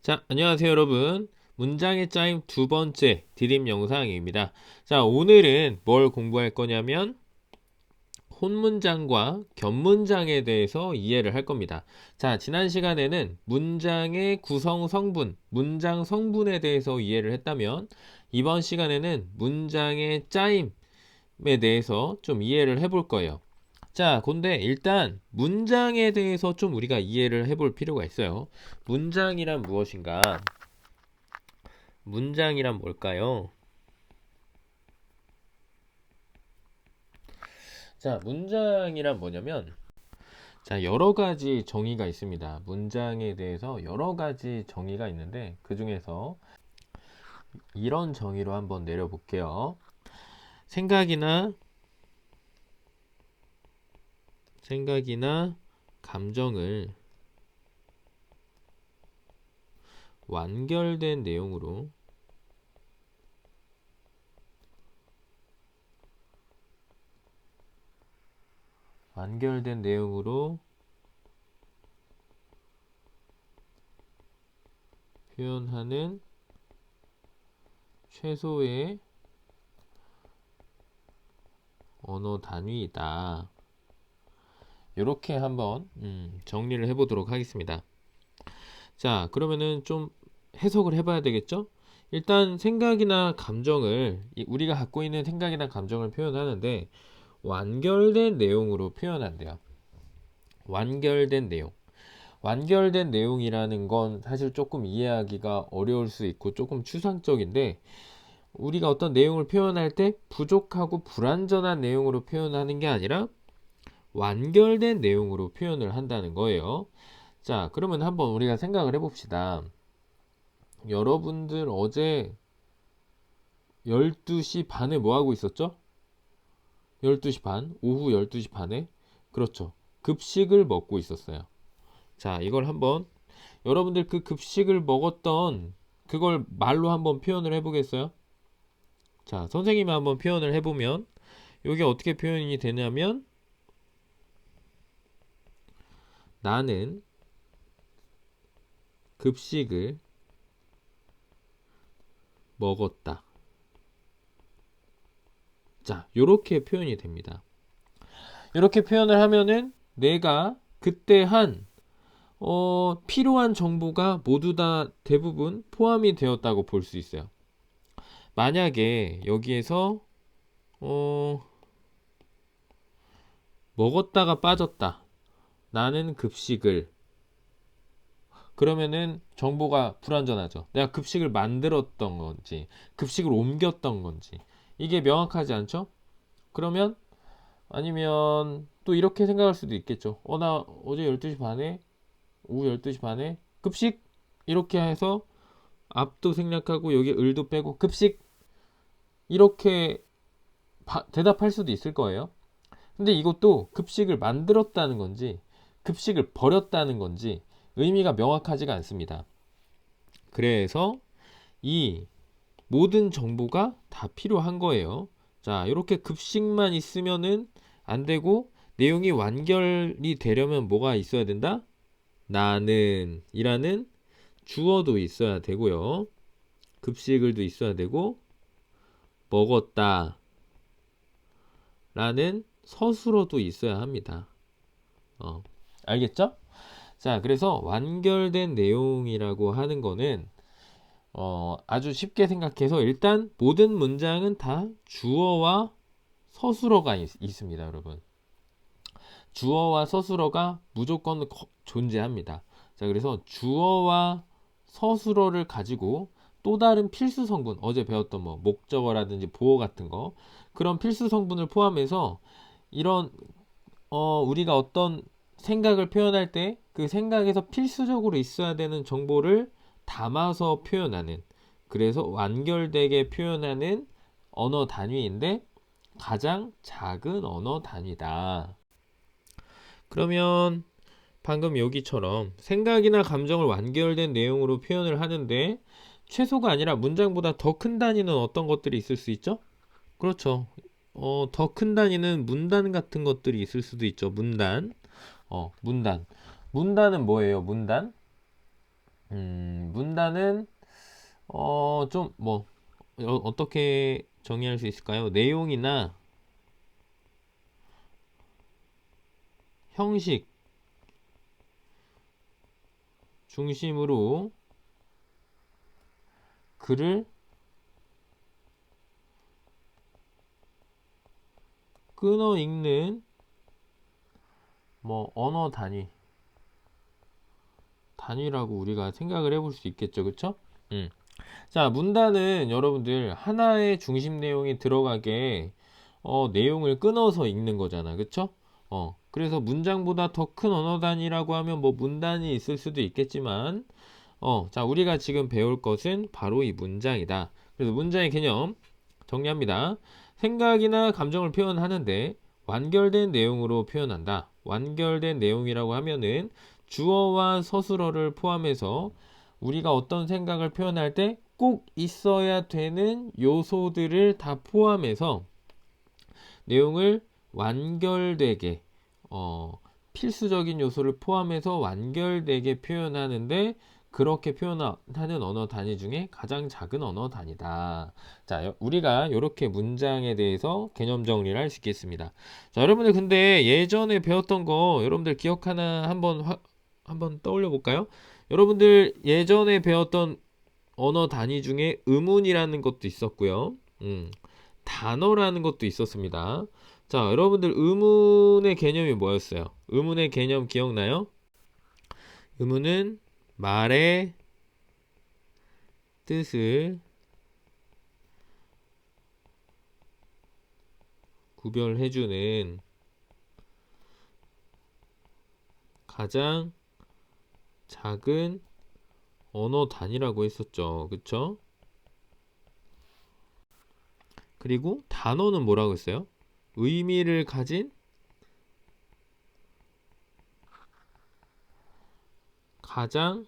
자, 안녕하세요, 여러분. 문장의 짜임 두 번째 드림 영상입니다. 자, 오늘은 뭘 공부할 거냐면 혼문장과 겹문장에 대해서 이해를 할 겁니다. 자, 지난 시간에는 문장의 구성 성분, 문장 성분에 대해서 이해를 했다면 이번 시간에는 문장의 짜임에 대해서 좀 이해를 해볼 거예요. 자, 근데 일단 문장에 대해서 좀 우리가 이해를 해볼 필요가 있어요. 문장이란 무엇인가? 문장이란 뭘까요? 자, 문장이란 뭐냐면, 자, 여러 가지 정의가 있습니다. 문장에 대해서 여러 가지 정의가 있는데, 그 중에서 이런 정의로 한번 내려볼게요. 생각이나, 생각이나 감정을 완결된 내용으로 완결된 내용으로 표현하는 최소의 언어 단위이다. 이렇게 한번 정리를 해보도록 하겠습니다. 자, 그러면은 좀 해석을 해봐야 되겠죠? 일단 생각이나 감정을 우리가 갖고 있는 생각이나 감정을 표현하는데 완결된 내용으로 표현한대요. 완결된 내용. 완결된 내용이라는 건 사실 조금 이해하기가 어려울 수 있고 조금 추상적인데 우리가 어떤 내용을 표현할 때 부족하고 불완전한 내용으로 표현하는 게 아니라 완결된 내용으로 표현을 한다는 거예요. 자, 그러면 한번 우리가 생각을 해봅시다. 여러분들 어제 12시 반에 뭐 하고 있었죠? 12시 반, 오후 12시 반에 그렇죠. 급식을 먹고 있었어요. 자, 이걸 한번 여러분들 그 급식을 먹었던 그걸 말로 한번 표현을 해보겠어요? 자, 선생님이 한번 표현을 해보면 이게 어떻게 표현이 되냐면 나는 급식을 먹었다. 자, 이렇게 표현이 됩니다. 이렇게 표현을 하면은 내가 그때 한 필요한 정보가 모두 다 대부분 포함이 되었다고 볼 수 있어요. 만약에 여기에서 어, 먹었다가 빠졌다. 나는 급식을 그러면은 정보가 불완전하죠. 내가 급식을 만들었던 건지 급식을 옮겼던 건지 이게 명확하지 않죠? 그러면 아니면 또 이렇게 생각할 수도 있겠죠. 나 어제 12시 반에 오후 12시 반에 급식 이렇게 해서 앞도 생략하고 여기 을도 빼고 급식 이렇게 대답할 수도 있을 거예요. 근데 이것도 급식을 만들었다는 건지 급식을 버렸다는 건지 의미가 명확하지가 않습니다. 그래서 이 모든 정보가 다 필요한 거예요. 자, 이렇게 급식만 있으면은 안 되고 내용이 완결이 되려면 뭐가 있어야 된다? 나는 이라는 주어도 있어야 되고요. 급식을도 있어야 되고 먹었다 라는 서술어도 있어야 합니다. 알겠죠? 자, 그래서 완결된 내용이라고 하는 거는 아주 쉽게 생각해서 일단 모든 문장은 다 주어와 서술어가 있습니다, 여러분. 주어와 서술어가 무조건 존재합니다. 자, 그래서 주어와 서술어를 가지고 또 다른 필수 성분, 어제 배웠던 뭐 목적어라든지 보어 같은 거, 그런 필수 성분을 포함해서 이런 우리가 어떤 생각을 표현할 때 그 생각에서 필수적으로 있어야 되는 정보를 담아서 표현하는, 그래서 완결되게 표현하는 언어 단위인데 가장 작은 언어 단위다. 그러면 방금 여기처럼 생각이나 감정을 완결된 내용으로 표현을 하는데 최소가 아니라 문장보다 더 큰 단위는 어떤 것들이 있을 수 있죠? 그렇죠. 더 큰 단위는 문단 같은 것들이 있을 수도 있죠. 문단. 문단. 문단은 뭐예요? 문단? 문단은 좀 뭐 어떻게 정의할 수 있을까요? 내용이나 형식 중심으로 글을 끊어 읽는 뭐 언어 단위라고 우리가 생각을 해볼 수 있겠죠, 그쵸? 자, 문단은 여러분들 하나의 중심 내용이 들어가게 내용을 끊어서 읽는 거잖아, 그쵸? 그래서 문장보다 더 큰 언어 단위라고 하면 뭐 문단이 있을 수도 있겠지만, 자, 우리가 지금 배울 것은 바로 이 문장이다. 그래서 문장의 개념 정리합니다. 생각이나 감정을 표현하는데 완결된 내용으로 표현한다. 완결된 내용이라고 하면은 주어와 서술어를 포함해서 우리가 어떤 생각을 표현할 때 꼭 있어야 되는 요소들을 다 포함해서 내용을 완결되게 필수적인 요소를 포함해서 완결되게 표현하는데 그렇게 표현하는 언어 단위 중에 가장 작은 언어 단위다. 자, 우리가 이렇게 문장에 대해서 개념 정리를 할 수 있겠습니다. 자, 여러분들 근데 예전에 배웠던 거 여러분들 기억하나 한번 떠올려 볼까요? 여러분들 예전에 배웠던 언어 단위 중에 의문이라는 것도 있었고요. 단어라는 것도 있었습니다. 자, 여러분들 의문의 개념이 뭐였어요? 의문의 개념 기억나요? 의문은 말의 뜻을 구별해주는 가장 작은 언어 단위라고 했었죠. 그쵸? 그리고 단어는 뭐라고 했어요? 의미를 가진 가장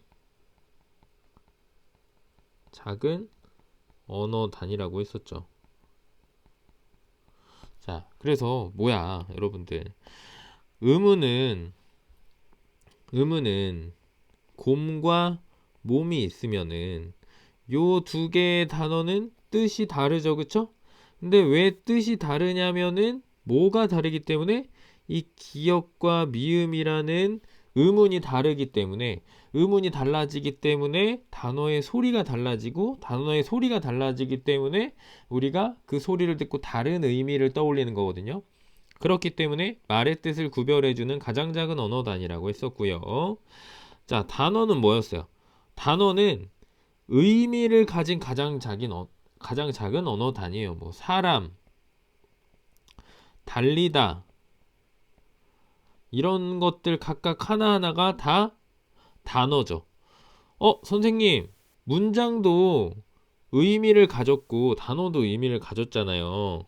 작은 언어 단위라고 했었죠. 자, 그래서 뭐야, 여러분들. 의문은 곰과 몸이 있으면은 요 두 개의 단어는 뜻이 다르죠, 그쵸? 근데 왜 뜻이 다르냐면은 뭐가 다르기 때문에 이 기역과 미음이라는 의문이 다르기 때문에 의문이 달라지기 때문에 단어의 소리가 달라지고 단어의 소리가 달라지기 때문에 우리가 그 소리를 듣고 다른 의미를 떠올리는 거거든요. 그렇기 때문에 말의 뜻을 구별해주는 가장 작은 언어 단위라고 했었고요. 자, 단어는 뭐였어요? 단어는 의미를 가진 가장 작은 언어 단위예요. 뭐 사람, 달리다 이런 것들 각각 하나하나가 다 단어죠. 선생님, 문장도 의미를 가졌고 단어도 의미를 가졌잖아요.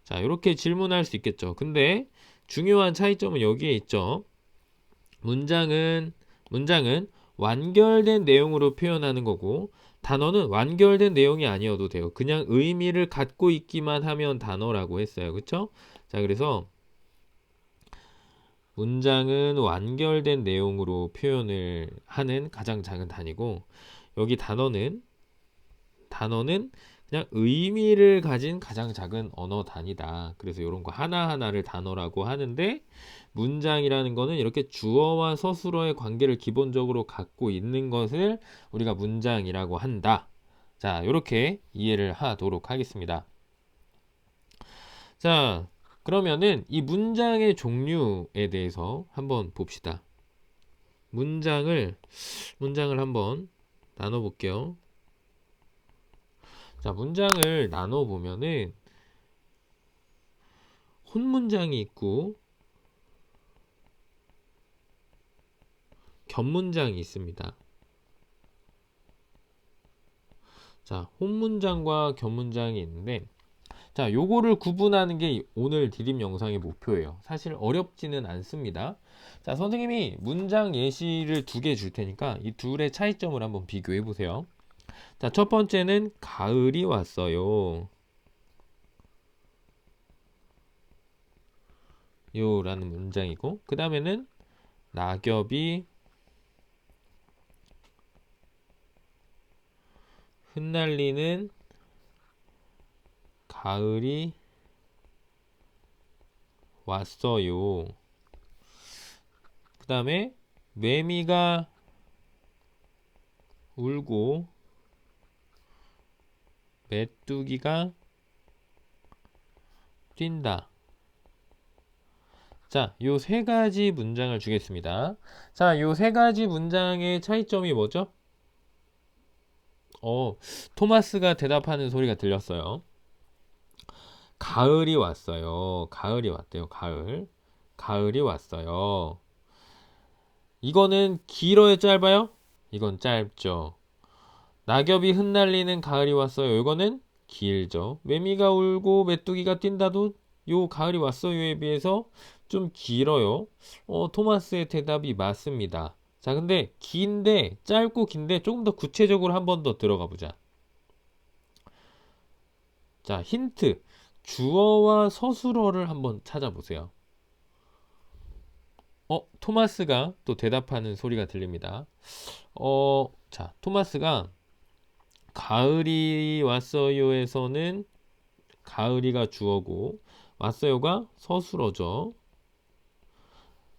자, 이렇게 질문할 수 있겠죠. 근데 중요한 차이점은 여기에 있죠. 문장은 완결된 내용으로 표현하는 거고 단어는 완결된 내용이 아니어도 돼요. 그냥 의미를 갖고 있기만 하면 단어라고 했어요. 그쵸? 자, 그래서 문장은 완결된 내용으로 표현을 하는 가장 작은 단위고 여기 단어는 그냥 의미를 가진 가장 작은 언어 단위다. 그래서 이런 거 하나하나를 단어라고 하는데 문장이라는 거는 이렇게 주어와 서술어의 관계를 기본적으로 갖고 있는 것을 우리가 문장이라고 한다. 자, 이렇게 이해를 하도록 하겠습니다. 자, 그러면은 이 문장의 종류에 대해서 한번 봅시다. 문장을 한번 나눠 볼게요. 자, 문장을 나눠 보면은 혼문장이 있고 겹문장이 있습니다. 자, 혼문장과 겹문장이 있는데 자, 요거를 구분하는 게 오늘 드림 영상의 목표예요. 사실 어렵지는 않습니다. 자, 선생님이 문장 예시를 두 개 줄 테니까 이 둘의 차이점을 한번 비교해 보세요. 자, 첫 번째는 가을이 왔어요. 요라는 문장이고 그 다음에는 낙엽이 흩날리는 가을이 왔어요. 그 다음에 매미가 울고 메뚜기가 뛴다. 자, 요 세 가지 문장을 주겠습니다. 자, 요 세 가지 문장의 차이점이 뭐죠? 토마스가 대답하는 소리가 들렸어요. 가을이 왔어요. 가을이 왔대요. 가을. 가을이 왔어요. 이거는 길어요, 짧아요? 이건 짧죠. 낙엽이 흩날리는 가을이 왔어요. 이거는 길죠. 매미가 울고 메뚜기가 뛴다도 요 가을이 왔어요에 비해서 좀 길어요. 토마스의 대답이 맞습니다. 자, 근데 긴데 짧고 긴데 조금 더 구체적으로 한 번 더 들어가 보자. 자, 힌트. 주어와 서술어를 한번 찾아보세요. 토마스가 또 대답하는 소리가 들립니다. 자, 토마스가 가을이 왔어요에서는 가을이가 주어고 왔어요가 서술어죠.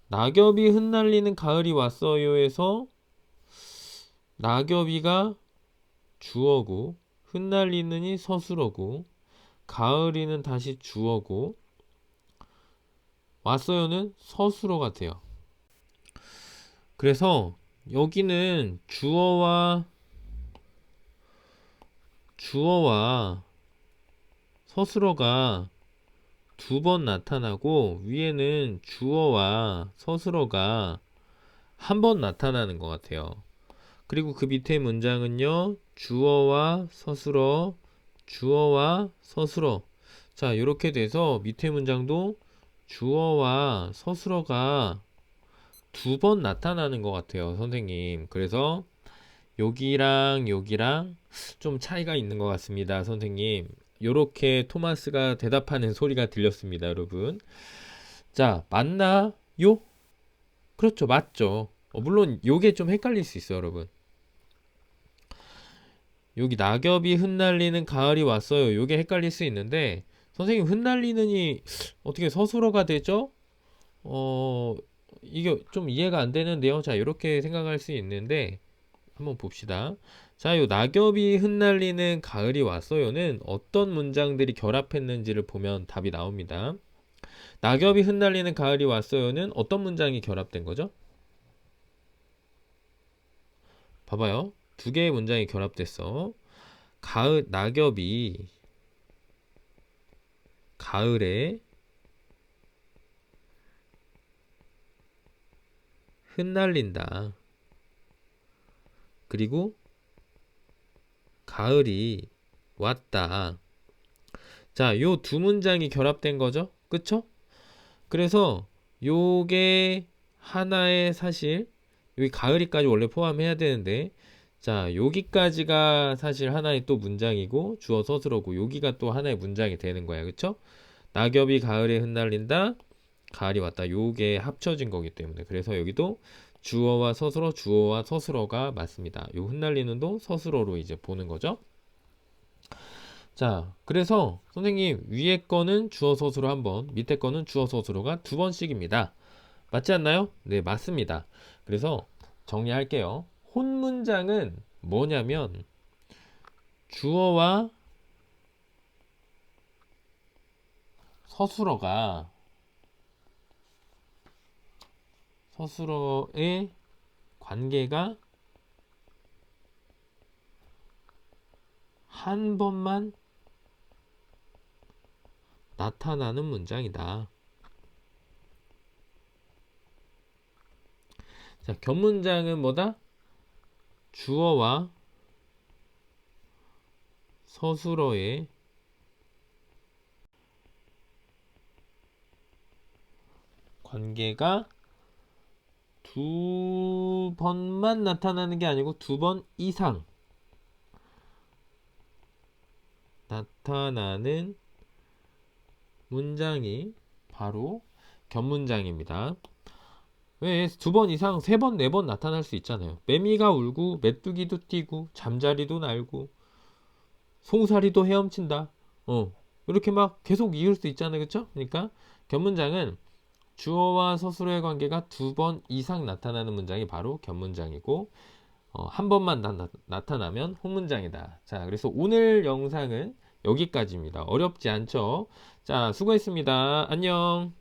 낙엽이 흩날리는 가을이 왔어요에서 낙엽이가 주어고 흩날리는이 서술어고 가을이는 다시 주어고 왔어요는 서술어 같아요. 그래서 여기는 주어와 서술어가 두 번 나타나고 위에는 주어와 서술어가 한 번 나타나는 것 같아요. 그리고 그 밑에 문장은요, 주어와 서술어, 주어와 서술어. 자, 이렇게 돼서 밑에 문장도 주어와 서술어가 두 번 나타나는 것 같아요, 선생님. 그래서 여기랑 여기랑 좀 차이가 있는 것 같습니다, 선생님. 요렇게 토마스가 대답하는 소리가 들렸습니다, 여러분. 자, 맞나요? 그렇죠, 맞죠. 물론 요게 좀 헷갈릴 수 있어요, 여러분. 여기 낙엽이 흩날리는 가을이 왔어요. 요게 헷갈릴 수 있는데 선생님 흩날리는이 어떻게 서술어가 되죠? 이게 좀 이해가 안 되는데요. 자, 이렇게 생각할 수 있는데 한번 봅시다. 자, 요 낙엽이 흩날리는 가을이 왔어요는 어떤 문장들이 결합했는지를 보면 답이 나옵니다. 낙엽이 흩날리는 가을이 왔어요는 어떤 문장이 결합된 거죠? 봐봐요. 두 개의 문장이 결합됐어. 낙엽이 가을에 흩날린다. 그리고 가을이 왔다. 자, 요 두 문장이 결합된 거죠? 그쵸? 그래서 요게 하나의 사실, 여기 가을이까지 원래 포함해야 되는데, 자, 여기까지가 사실 하나의 또 문장이고, 주어 서술어고, 여기가 또 하나의 문장이 되는 거야. 그쵸? 낙엽이 가을에 흩날린다. 가을이 왔다. 요게 합쳐진 거기 때문에. 그래서 여기도 주어와 서술어가 맞습니다. 요 흩날리는도 서술어로 이제 보는 거죠. 자, 그래서 선생님 위에 거는 주어 서술어 한 번, 밑에 거는 주어 서술어가 두 번씩입니다. 맞지 않나요? 네, 맞습니다. 그래서 정리할게요. 혼문장은 뭐냐면 주어와 서술어의 관계가 한 번만 나타나는 문장이다. 자, 겹문장은 뭐다? 주어와 서술어의 관계가 두 번만 나타나는 게 아니고 두 번 이상 나타나는 문장이 바로 겹문장입니다. 왜 두 번 이상, 세 번, 네 번 나타날 수 있잖아요. 매미가 울고 메뚜기도 뛰고 잠자리도 날고 송사리도 헤엄친다. 이렇게 막 계속 이을 수 있잖아요. 그쵸? 그러니까 견문장은 주어와 서술어의 관계가 두 번 이상 나타나는 문장이 바로 견문장이고, 한 번만 나타나면 홍문장이다. 자, 그래서 오늘 영상은 여기까지입니다. 어렵지 않죠? 자, 수고했습니다. 안녕.